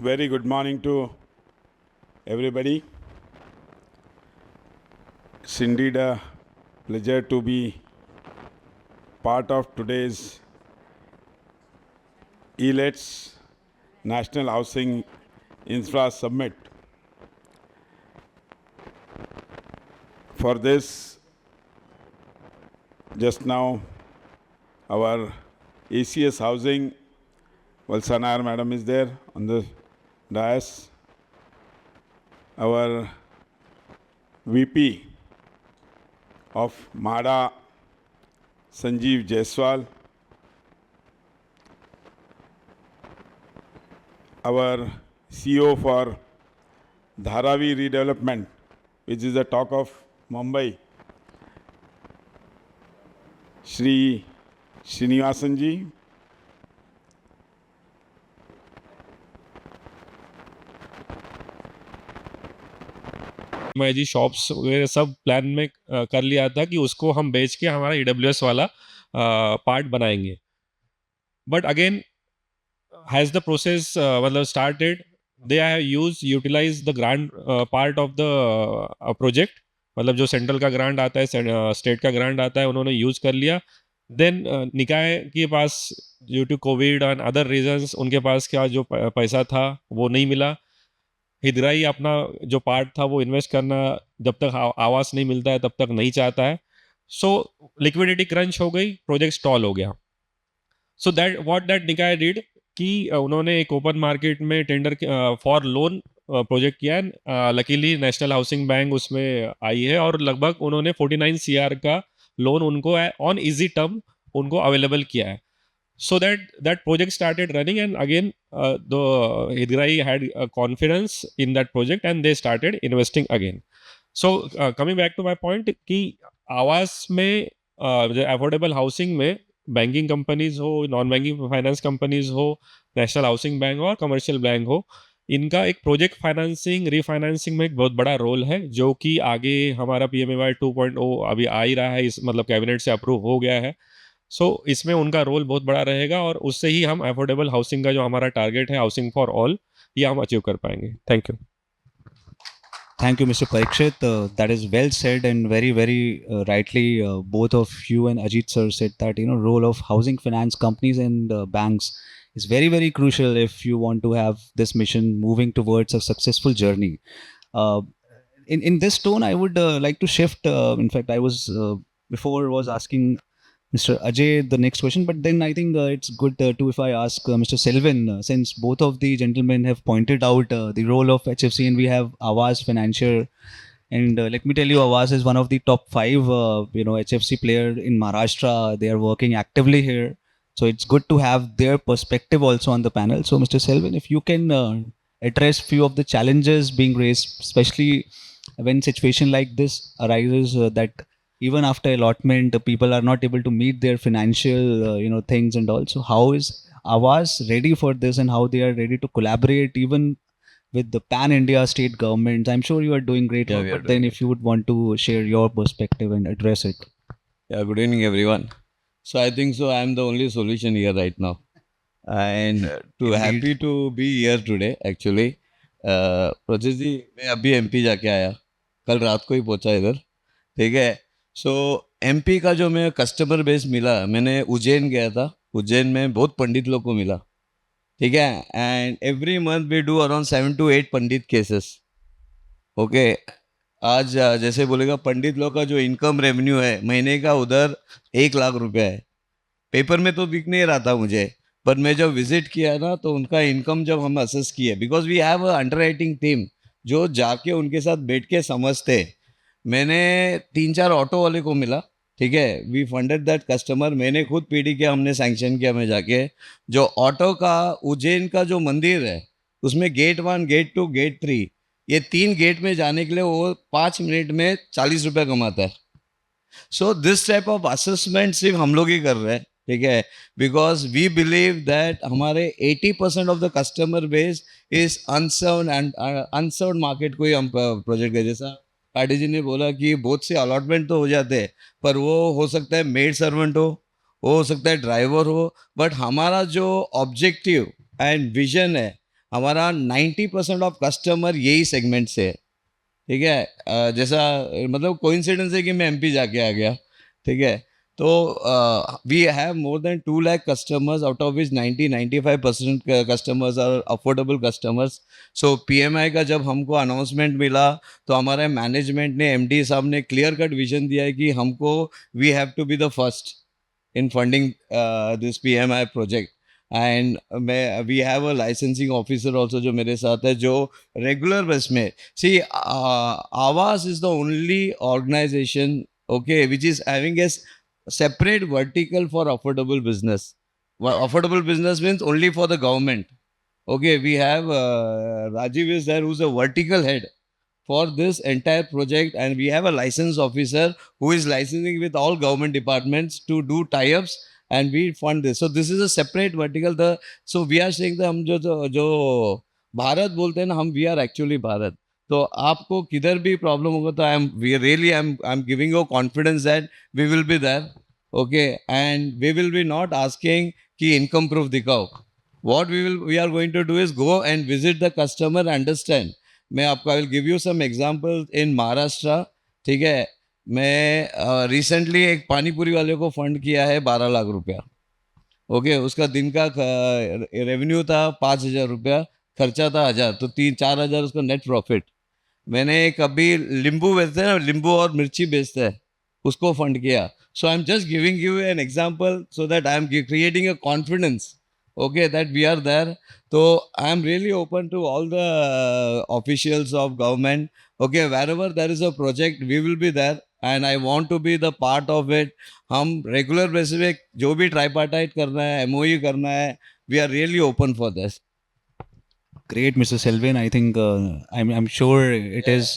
Very good morning to everybody. It's indeed a pleasure to be part of today's ELETS National Housing Infra Summit. For this, just now, our ACS Housing, Valsanar Madam is there on the dais. Our VP of MADA, Sanjeev Jaiswal. Our CEO for Dharavi Redevelopment, which is the talk of Mumbai, Shri Srinivasan ji. मैं जी shops वगैरह सब plan में कर लिया था कि उसको हम बेच के हमारा AWS वाला पार्ट बनाएंगे. But again has the process मतलब started, they have utilise the grant part of the project. मतलब जो सेंट्रल का ग्रांट आता है, स्टेट का ग्रांट आता है, उन्होंने यूज कर लिया. देन निकाय के पास due to COVID and other reasons उनके पास क्या जो पैसा था वो नहीं मिला. हिदराई अपना जो पार्ट था वो इन्वेस्ट करना जब तक आवास नहीं मिलता है तब तक नहीं चाहता है. सो लिक्विडिटी क्रंच हो गई, प्रोजेक्ट स्टॉल हो गया. सो दैट व्हाट दैट निकाय डिड कि उन्होंने एक ओपन मार्केट में टेंडर फॉर लोन प्रोजेक्ट किया. लकीली नेशनल हाउसिंग बैंक उसमें आई है और लगभग उन्होंने 49 CR का लोन उनको ऑन इजी टर्म उनको अवेलेबल किया है. So that project started running, and again the Hidrai had confidence in that project and they started investing again. So coming back to my point कि आवास में affordable housing में banking companies हो, non banking finance companies हो, national housing bank हो और commercial bank हो, इनका एक प्रोजेक्ट फाइनेंसिंग रीफाइनेंसिंग में एक बहुत बड़ा रोल है, जो कि आगे हमारा PMAY 2.0 अभी आ ही रहा है, इस मतलब कैबिनेट से अप्रूव हो गया है. सो इसमें उनका रोल बहुत बड़ा रहेगा और उससे ही हम अफोर्डेबल हाउसिंग का जो हमारा टारगेट है, हाउसिंग फॉर ऑल, ये हम अचीव कर पाएंगे. Thank you. Thank you, Mr. Parikshit. That is well said and very rightly. Both of you and Ajit sir said that role of housing finance companies and banks is very crucial if you want to have this mission moving towards a successful journey. Uh, in this tone, I would like to shift. In fact, I was before was asking Mr. Ajay the next question, but then I think it's good too if I ask Mr. Selvin, since both of the gentlemen have pointed out the role of HFC, and we have Avas Financial, and let me tell you, Avas is one of the top 5 HFC player in Maharashtra. They are working actively here, so it's good to have their perspective also on the panel. So, Mr. Selvin, if you can address few of the challenges being raised, especially when situation like this arises, that even after allotment people are not able to meet their financial things and also how is Avas ready for this and how they are ready to collaborate even with the pan India state governments. I'm sure you are doing great Yeah, work, we are but then doing if you would want to share your perspective and address it. Yeah, good evening, everyone. So I think so. I'm the only solution here right now, and to Indeed. happy to be here today. Actually, प्रोजेस जी मैं अभी MP जाके आया, कल रात को ही पहुंचा इधर. ठीक है. सो MP का जो मैं कस्टमर बेस मिला, मैंने उज्जैन गया था. उज्जैन में बहुत पंडित लोग को मिला. ठीक है. And every month we do around 7 to 8 पंडित केसेस. ओके. आज जैसे बोलेगा पंडित लोग का जो इनकम रेवेन्यू है महीने का उधर 1 लाख रुपया है. पेपर में तो दिख नहीं रहा था मुझे, पर मैं जब विजिट किया ना तो उनका इनकम जब हम असेस किए, because we have a underwriting team जो जाके उनके साथ बैठ के समझते. मैंने 3-4 ऑटो वाले को मिला. ठीक है. We funded that customer. मैंने खुद PD के हमने सैंक्शन किया. मैं जाके जो ऑटो का उज्जैन का जो मंदिर है उसमें गेट 1, गेट 2, गेट 3, ये 3 गेट में जाने के लिए वो 5 मिनट में 40 रुपये कमाता है. So this type of assessment सिर्फ हम लोग ही कर रहे हैं. ठीक है. बिकॉज वी बिलीव दैट हमारे 80% of the customer base is unserved and unserved market को ही हम प्रोजेक्ट कर. जैसा पाटिल जी ने बोला कि बहुत से अलॉटमेंट तो हो जाते हैं, पर वो हो सकता है मेड सर्वेंट हो सकता है ड्राइवर हो, बट हमारा जो ऑब्जेक्टिव एंड विजन है, हमारा 90% ऑफ कस्टमर यही सेगमेंट से है, ठीक है। जैसा मतलब कोइंसिडेंस है कि मैं एमपी जाके आ गया, ठीक है। तो we have more than 2 lakh customers, out of which 90-95% customers are affordable customers. So PMI का जब हमको अनाउंसमेंट मिला तो हमारे मैनेजमेंट ने, एमडी साहब ने क्लियर कट विजन दिया है कि हमको we have to be the first in funding this PMI project. And we have a licensing officer also जो मेरे साथ है, जो regular base में, see Aavas is the only organization, okay, which is having a separate vertical for affordable business. Affordable business means only for the government. Okay, we have Rajiv is there, who's a vertical head for this entire project, and we have a license officer who is licensing with all government departments to do tie-ups, and we fund this. So this is a separate vertical. The so we are saying that हम जो भारत बोलते हैं ना, हम we are actually Bharat. तो आपको किधर भी प्रॉब्लम होगा तो I'm giving you confidence that we will be there, okay, and we will be not asking कि income proof दिखाओ. What we are going to do is go and visit the customer, understand. मैं आपको I will give you some example in Maharashtra, ठीक है। मैं recently एक पानीपुरी वाले को फंड किया है 12 लाख रुपया, ओके। उसका दिन का रेवेन्यू था 5,000 रुपया, खर्चा था 1,000, तो 3-4 हज़ार उसका नेट प्रॉफिट। मैंने कभी नींबू बेचते हैं ना, नींबू और मिर्ची बेचते हैं, उसको फंड किया। So I am just giving you an example so that I am creating a confidence, okay, that we are there. So I am really open to all the officials of government, okay, wherever there is a project we will be there, and I want to be the part of it. हम regular basis पे जो भी tripartite करना है, MOU करना है, we are really open for this. Great, Mr. Selvin. I think I'm sure it is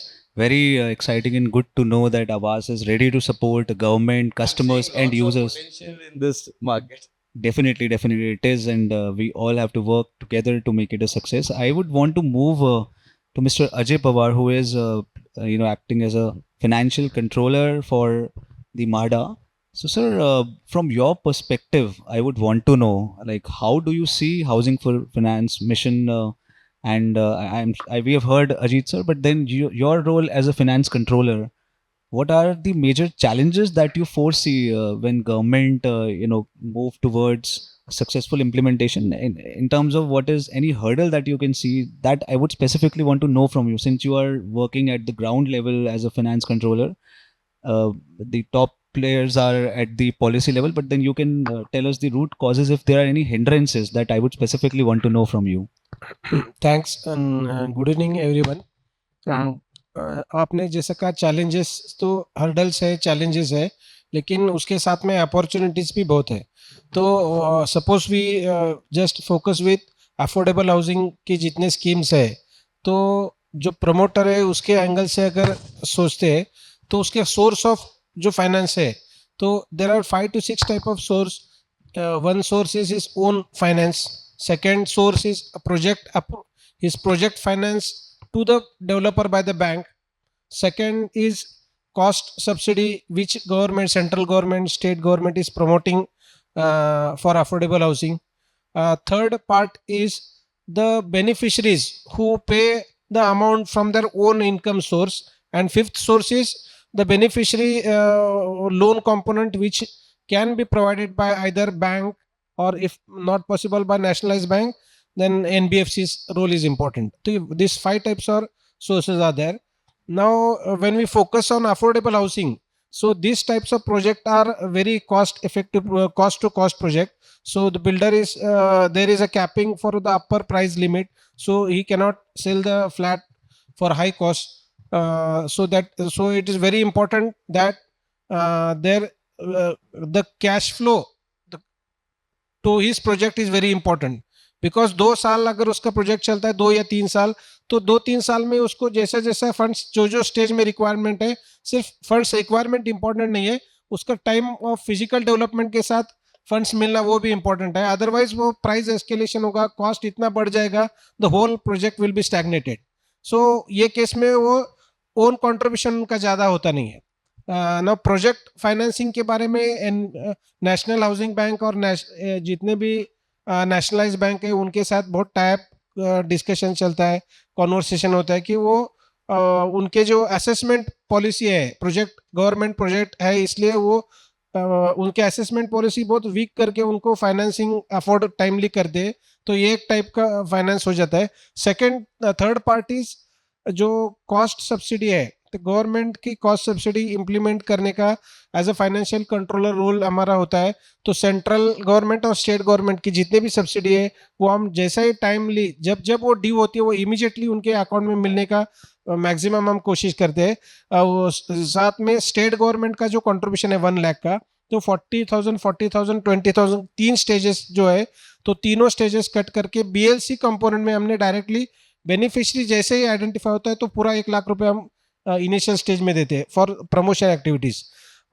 very exciting and good to know that Aavas is ready to support government, customers, and users. Potential in this market. Definitely it is, and we all have to work together to make it a success. I would want to move to Mr. Ajay Pawar, who is acting as a financial controller for the MHADA. So sir, from your perspective, I would want to know, like, how do you see Housing for Finance mission, and we have heard Ajit sir, but then your role as a finance controller, what are the major challenges that you foresee when government move towards successful implementation, in terms of what is any hurdle that you can see? That I would specifically want to know from you, since you are working at the ground level as a finance controller. The top players are at the policy level, but then you can tell us the root causes if there are any hindrances that I would specifically want to know from you. Thanks and good evening everyone. आपने जैसा कहा, challenges तो hurdles है, challenges है, लेकिन उसके साथ में अपॉर्चुनिटीज भी बहुत है। तो suppose we just focus with affordable housing की जितने स्कीम्स है, तो जो प्रमोटर है उसके एंगल से अगर सोचते हैं तो उसके सोर्स ऑफ जो फाइनेंस है, तो there are 5 to 6 type of source. One source is his own finance, second source is project finance to the developer by the bank. Second is cost subsidy, which government, central government, state government is promoting for affordable housing. Third part is the beneficiaries who pay the amount from their own income source. And fifth source is the beneficiary loan component, which can be provided by either bank, or if not possible by nationalized bank, then NBFC's role is important. So these 5 types of sources are there. Now when we focus on affordable housing, so these types of project are very cost effective, cost to cost project. So the builder is there is a capping for the upper price limit, so he cannot sell the flat for high cost. So it is very important that the cash flow to his project is very important. Because 2 साल अगर उसका project चलता है, 2 या 3 साल, तो 2-3 साल में उसको जैसा जैसा फंड्स जो स्टेज में रिक्वायरमेंट है, सिर्फ फंड्स रिक्वायरमेंट इंपॉर्टेंट नहीं है, उसका टाइम ऑफ फिजिकल डेवलपमेंट के साथ फंड्स मिलना वो भी इंपॉर्टेंट है. अदरवाइज वो प्राइस एस्केलेशन होगा, कॉस्ट इतना बढ़ जाएगा, the whole project will be stagnated. So ये केस में वो ओन कॉन्ट्रीब्यूशन उनका ज़्यादा होता नहीं है. ना प्रोजेक्ट फाइनेंसिंग के बारे में नेशनल हाउसिंग बैंक और जितने भी नेशनलाइज बैंक है उनके साथ बहुत टाइप डिस्कशन चलता है, कॉन्वर्सेशन होता है कि वो उनके जो असेसमेंट पॉलिसी है, प्रोजेक्ट गवर्नमेंट प्रोजेक्ट है, इसलिए वो उनके असेसमेंट पॉलिसी बहुत वीक करके उनको फाइनेंसिंग अफोर्ड टाइमली कर दे, तो ये एक टाइप का फाइनेंस हो जाता है। सेकंड, थर्ड पार्टीज जो कॉस्ट सब्सिडी है, तो गवर्नमेंट की कॉस्ट सब्सिडी इंप्लीमेंट करने का as a financial controller role हमारा होता है। तो सेंट्रल गवर्नमेंट और स्टेट गवर्नमेंट की जितने भी सब्सिडी है, वो हम जैसा ही टाइमली जब जब वो ड्यू होती है, वो इमीडिएटली उनके अकाउंट में मिलने का मैक्सिमम हम कोशिश करते हैं। साथ में स्टेट गवर्नमेंट का जो कंट्रीब्यूशन है 1 लाख का, तो 40,000, 40,000, 20,000, 3 स्टेजेस जो है, तो तीनों स्टेजेस कट करके बीएलसी कंपोनेंट में हमने डायरेक्टली बेनिफिशियरी जैसे ही आइडेंटिफाई होता है तो पूरा 1 लाख रुपए हम इनिशियल स्टेज में देते हैं फॉर प्रमोशन एक्टिविटीज।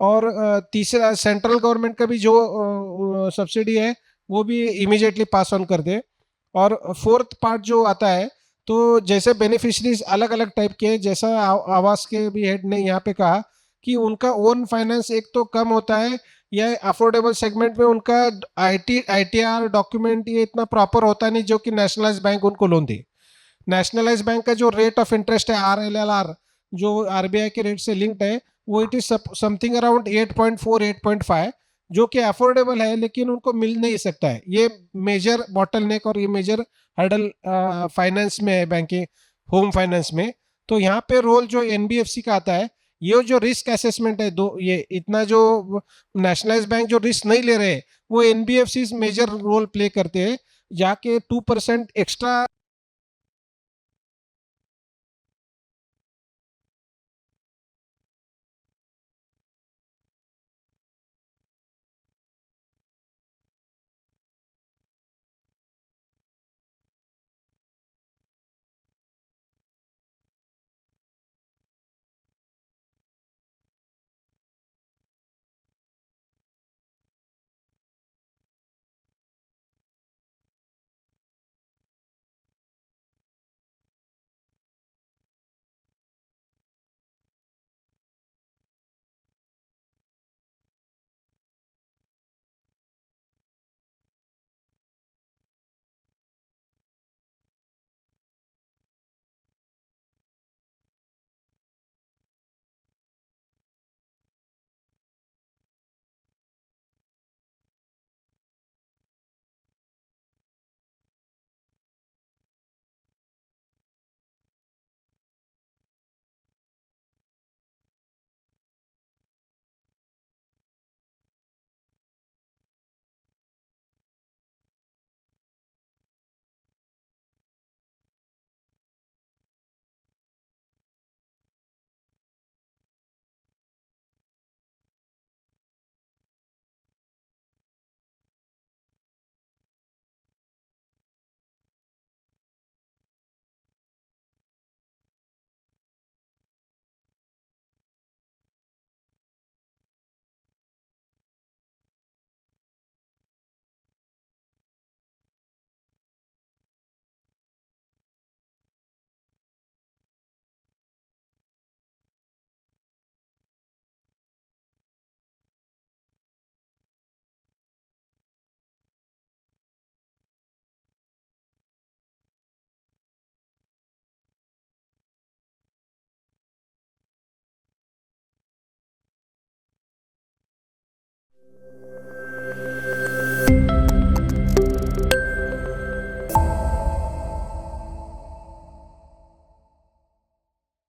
और तीसरा, सेंट्रल गवर्नमेंट का भी जो सब्सिडी है वो भी इमीडिएटली पास ऑन कर दे। और फोर्थ पार्ट जो आता है, तो जैसे बेनिफिशरीज अलग अलग टाइप के हैं, जैसा आवास के भी हेड ने यहाँ पे कहा कि उनका ओन फाइनेंस एक तो कम होता है, या अफोर्डेबल सेगमेंट में उनका आईटीआर डॉक्यूमेंट ये इतना प्रॉपर होता नहीं जो कि नेशनलाइज बैंक उनको लोन दे। नेशनलाइज बैंक का जो रेट ऑफ इंटरेस्ट है RLLR, जो आरबीआई के रेट से लिंक्ड है, वो इट इज समथिंग अराउंड 8.4, 8.5, जो कि अफोर्डेबल है, लेकिन उनको मिल नहीं सकता है। ये मेजर बॉटलनेक और ये मेजर हर्डल फाइनेंस में है, बैंकिंग होम फाइनेंस में। तो यहाँ पे रोल जो एनबीएफसी का आता है, ये जो रिस्क असेसमेंट है, दो ये इतना जो नेशनलाइज बैंक जो रिस्क नहीं ले रहे, वो एनबीएफसी मेजर रोल प्ले करते हैं, जाके 2% एक्स्ट्रा